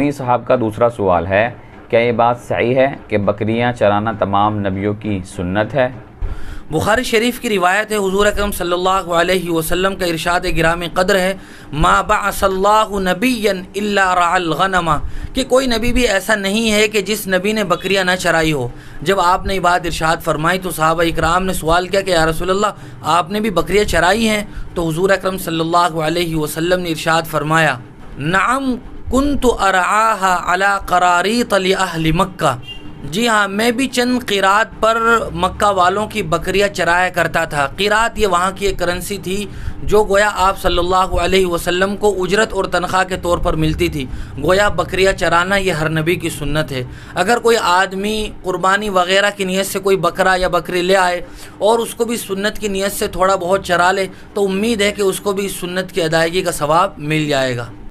توہیں صاحب کا دوسرا سوال ہے، کیا یہ بات صحیح ہے کہ بکریاں چرانا تمام نبیوں کی سنت ہے؟ بخاری شریف کی روایت ہے، حضور اکرم صلی اللہ علیہ وسلم کا ارشاد گرامی قدر ہے، ما بعث اللہ نبیا الا رعى الغنم، کہ کوئی نبی بھی ایسا نہیں ہے کہ جس نبی نے بکریاں نہ چرائی ہو۔ جب آپ نے یہ بات ارشاد فرمائی تو صحابہ اکرام نے سوال کیا کہ یا رسول اللہ آپ نے بھی بکریاں چرائی ہیں؟ تو حضور اکرم صلی اللہ علیہ وسلم نے ارشاد فرمایا، نعم کنت ارعاها علی قراریط لأہل مکہ، جی ہاں میں بھی چند قیراط پر مکہ والوں کی بکریاں چرایا کرتا تھا۔ قیراط یہ وہاں کی ایک کرنسی تھی جو گویا آپ صلی اللہ علیہ وسلم کو اجرت اور تنخواہ کے طور پر ملتی تھی۔ گویا بکریاں چرانا یہ ہر نبی کی سنت ہے۔ اگر کوئی آدمی قربانی وغیرہ کی نیت سے کوئی بکرا یا بکری لے آئے اور اس کو بھی سنت کی نیت سے تھوڑا بہت چرا لے تو امید ہے کہ اس کو بھی سنت کی ادائیگی کا ثواب مل جائے گا۔